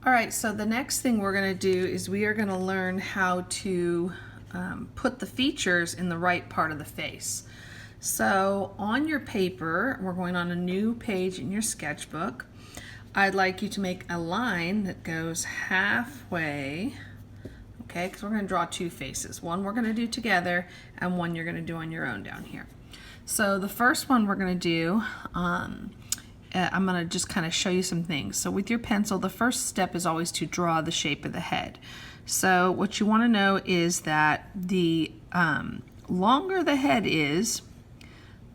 All right, so the next thing we're going to do is we are going to learn how to put the features in the right part of the face. So on your paper, we're going on a new page in your sketchbook. I'd like you to make a line that goes halfway, okay, because we're going to draw two faces. One we're going to do together and one you're going to do on your own down here. So the first one we're going to do, I'm going to just kind of show you some things. So with your pencil, the first step is always to draw the shape of the head. So what you want to know is that the longer the head is,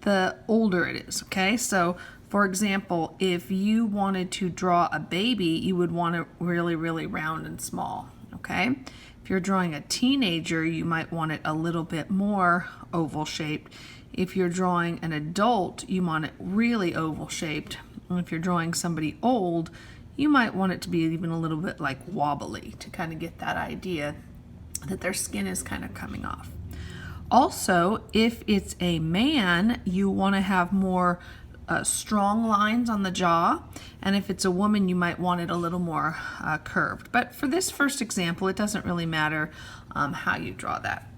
the older it is, okay? So for example, if you wanted to draw a baby, you would want it really, really round and small, okay? If you're drawing a teenager, you might want it a little bit more oval shaped. If you're drawing an adult, you want it really oval shaped. And if you're drawing somebody old, you might want it to be even a little bit like wobbly to kind of get that idea that their skin is kind of coming off. Also, if it's a man, you want to have more strong lines on the jaw, and if it's a woman, you might want it a little more curved. But for this first example, it doesn't really matter how you draw that.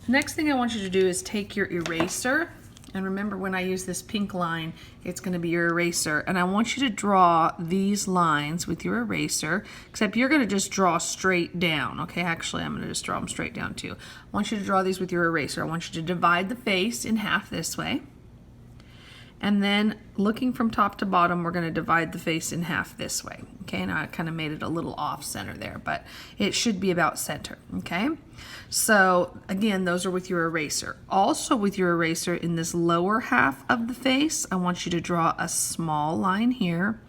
The next thing I want you to do is take your eraser, and remember when I use this pink line, it's going to be your eraser, and I want you to draw these lines with your eraser, except you're going to just draw straight down, okay? Actually, I'm going to just draw them straight down too. I want you to draw these with your eraser. I want you to divide the face in half this way, and then looking from top to bottom, we're going to divide the face in half this way. Okay, now I kind of made it a little off center there, but it should be about center, okay? So again, those are with your eraser. Also with your eraser in this lower half of the face, I want you to draw a small line here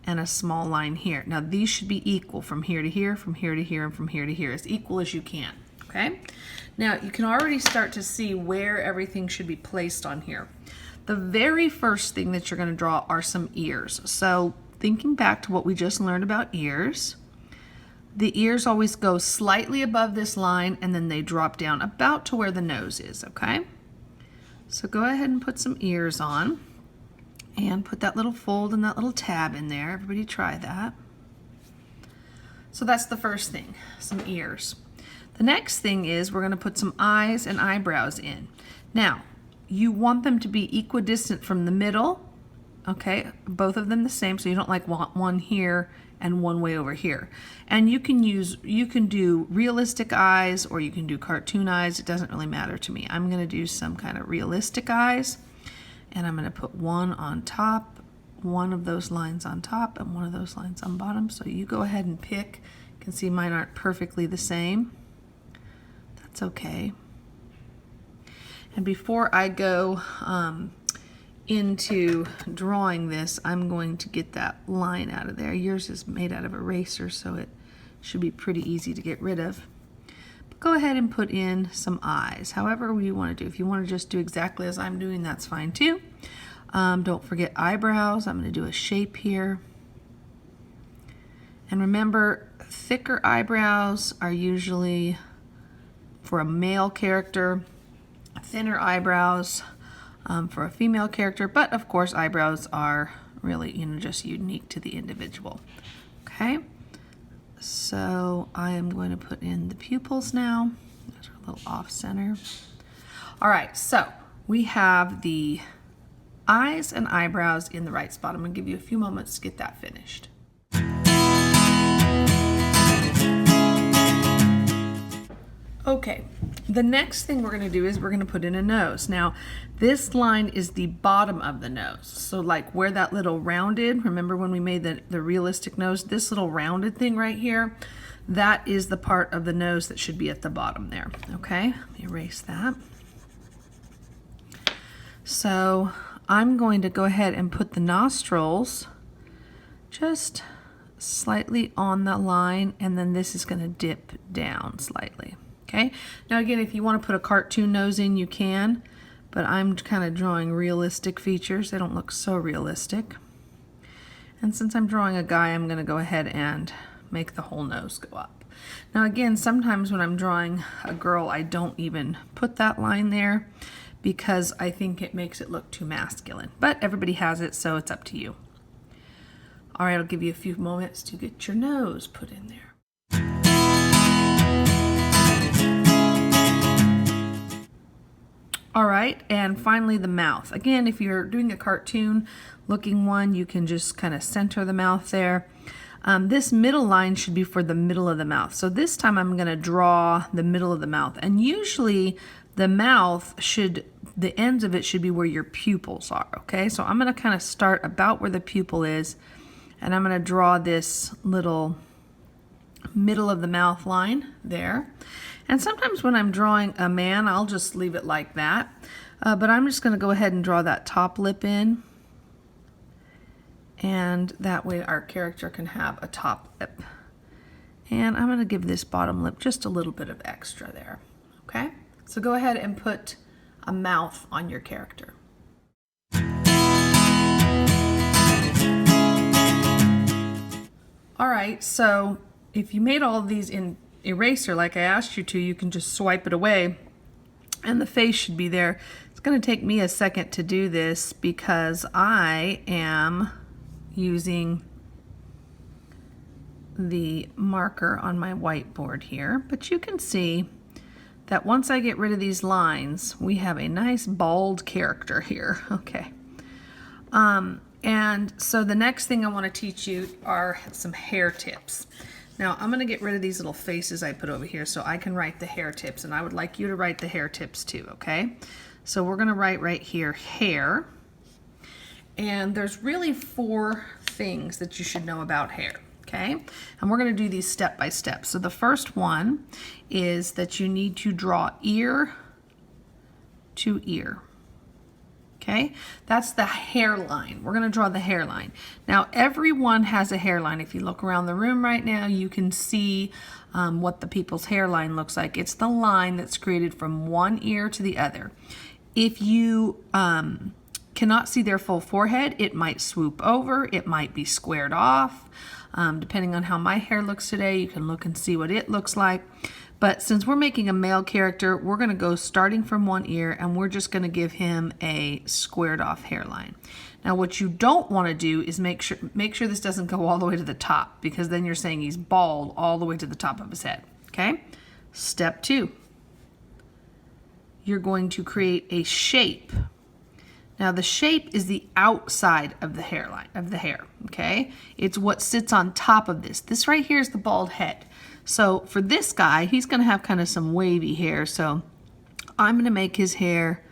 and a small line here. Now these should be equal from here to here, from here to here, and from here to here, as equal as you can, okay? Now you can already start to see where everything should be placed on here. The very first thing that you're going to draw are some ears. So thinking back to what we just learned about ears, the ears always go slightly above this line and then they drop down about to where the nose is, okay? So go ahead and put some ears on and put that little fold and that little tab in there. Everybody try that. So that's the first thing, some ears. The next thing is we're going to put some eyes and eyebrows in. Now, you want them to be equidistant from the middle, okay? Both of them the same, so you don't like want one here and one way over here. And you can do realistic eyes or you can do cartoon eyes. It doesn't really matter to me. I'm going to do some kind of realistic eyes, and I'm going to put one on top, one of those lines on top, and one of those lines on bottom. So you go ahead and pick. You can see mine aren't perfectly the same. That's okay. And before I go into drawing this, I'm going to get that line out of there. Yours is made out of eraser, so it should be pretty easy to get rid of. But go ahead and put in some eyes, however you want to do. If you want to just do exactly as I'm doing, that's fine too. Don't forget eyebrows. I'm going to do a shape here. And remember, thicker eyebrows are usually for a male character, thinner eyebrows for a female character, but of course eyebrows are really, just unique to the individual. Okay, so I am going to put in the pupils now. Those are a little off center. All right, so we have the eyes and eyebrows in the right spot. I'm going to give you a few moments to get that finished. Okay, the next thing we're going to do is we're going to put in a nose. Now, this line is the bottom of the nose. So like where that little rounded, remember when we made the realistic nose, this little rounded thing right here, that is the part of the nose that should be at the bottom there. Okay, let me erase that. So I'm going to go ahead and put the nostrils just slightly on the line, and then this is going to dip down slightly. Okay, now again, if you want to put a cartoon nose in, you can, but I'm kind of drawing realistic features. They don't look so realistic. And since I'm drawing a guy, I'm going to go ahead and make the whole nose go up. Now again, sometimes when I'm drawing a girl, I don't even put that line there because I think it makes it look too masculine. But everybody has it, so it's up to you. All right, I'll give you a few moments to get your nose put in there. All right, and finally the mouth. Again, if you're doing a cartoon looking one, you can just kind of center the mouth there. This middle line should be for the middle of the mouth. So this time I'm going to draw the middle of the mouth. And usually the mouth should, the ends of it should be where your pupils are, okay? So I'm going to kind of start about where the pupil is, and I'm going to draw this little middle of the mouth line there. And sometimes when I'm drawing a man, I'll just leave it like that. But I'm just going to go ahead and draw that top lip in. And that way our character can have a top lip. And I'm going to give this bottom lip just a little bit of extra there. Okay? So go ahead and put a mouth on your character. All right, so if you made all of these in eraser like I asked you to, you can just swipe it away and the face should be there. It's going to take me a second to do this because I am using the marker on my whiteboard here, but you can see that once I get rid of these lines, we have a nice bald character here. Okay. And so the next thing I want to teach you are some hair tips. Now I'm going to get rid of these little faces I put over here so I can write the hair tips, and I would like you to write the hair tips too, okay? So we're going to write right here, hair. And there's really 4 things that you should know about hair, okay? And we're going to do these step by step. So the first one is that you need to draw ear to ear. Okay, that's the hairline. We're going to draw the hairline. Now, everyone has a hairline. If you look around the room right now, you can see what the people's hairline looks like. It's the line that's created from one ear to the other. If you cannot see their full forehead, it might swoop over, it might be squared off. Depending on how my hair looks today, you can look and see what it looks like. But since we're making a male character, we're going to go starting from one ear and we're just going to give him a squared off hairline. Now what you don't want to do is make sure this doesn't go all the way to the top, because then you're saying he's bald all the way to the top of his head. Okay? Step 2. You're going to create a shape. Now the shape is the outside of the hairline, of the hair, okay? It's what sits on top of this. This right here is the bald head. So for this guy, he's gonna have kind of some wavy hair, so I'm gonna make his hair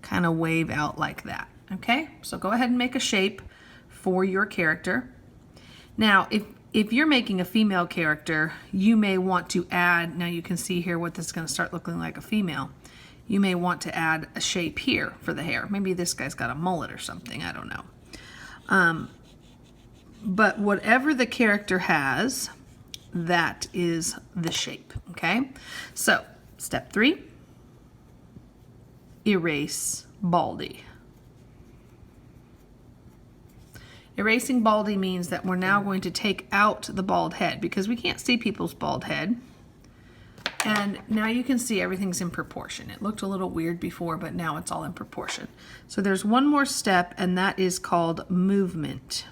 kind of wave out like that, okay? So go ahead and make a shape for your character. Now, if you're making a female character, you may want to add, now you can see here what this is gonna start looking like a female. You may want to add a shape here for the hair. Maybe this guy's got a mullet or something, I don't know. But whatever the character has, that is the shape, okay? So, step 3, erase Baldy. Erasing Baldy means that we're now going to take out the bald head because we can't see people's bald head. And now you can see everything's in proportion. It looked a little weird before, but now it's all in proportion. So there's one more step, and that is called movement.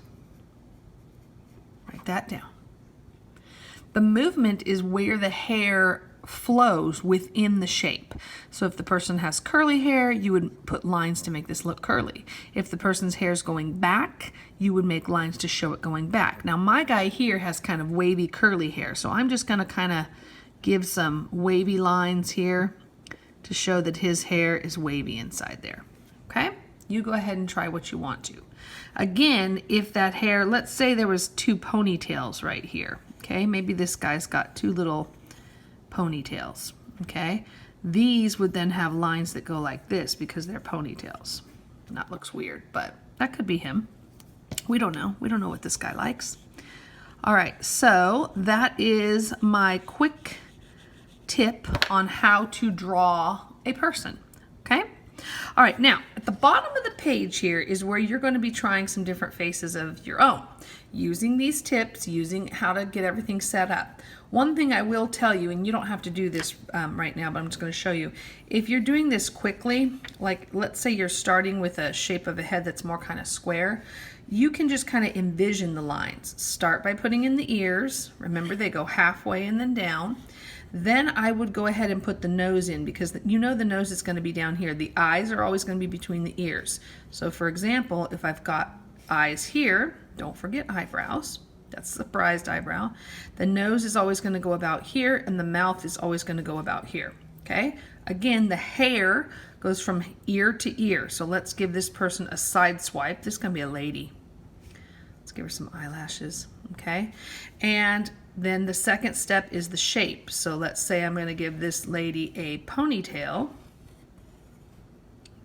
Write that down. The movement is where the hair flows within the shape. So if the person has curly hair, you would put lines to make this look curly. If the person's hair is going back, you would make lines to show it going back. Now my guy here has kind of wavy curly hair, so I'm just going to kind of give some wavy lines here to show that his hair is wavy inside there. Okay? You go ahead and try what you want to. Again, if that hair, let's say there was 2 ponytails right here. Okay? Maybe this guy's got 2 little ponytails. Okay? These would then have lines that go like this because they're ponytails. And that looks weird, but that could be him. We don't know. We don't know what this guy likes. All right, so that is my quick tip on how to draw a person, okay? All right, now at the bottom of the page here is where you're going to be trying some different faces of your own, using these tips, using how to get everything set up. One thing I will tell you, and you don't have to do this right now, but I'm just going to show you. If you're doing this quickly, like let's say you're starting with a shape of a head that's more kind of square, you can just kind of envision the lines. Start by putting in the ears. Remember, they go halfway and then down. Then I would go ahead and put the nose in, because you know the nose is going to be down here. The eyes are always going to be between the ears. So for example, if I've got eyes here, don't forget eyebrows. That's the surprised eyebrow. The nose is always going to go about here, and the mouth is always going to go about here. Okay? Again, the hair goes from ear to ear. So let's give this person a side swipe. This is going to be a lady. Let's give her some eyelashes. Okay? And then the second step is the shape. So let's say I'm going to give this lady a ponytail.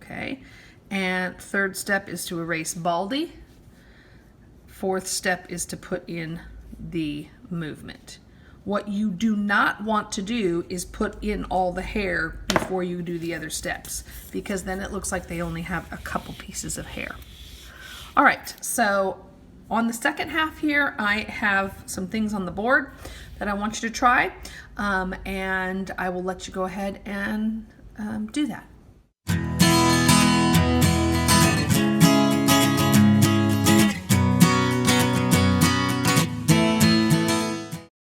Okay? And third step is to erase baldy. Fourth step is to put in the movement. What you do not want to do is put in all the hair before you do the other steps, because then it looks like they only have a couple pieces of hair. All right, so on the second half here, I have some things on the board that I want you to try, and I will let you go ahead and do that.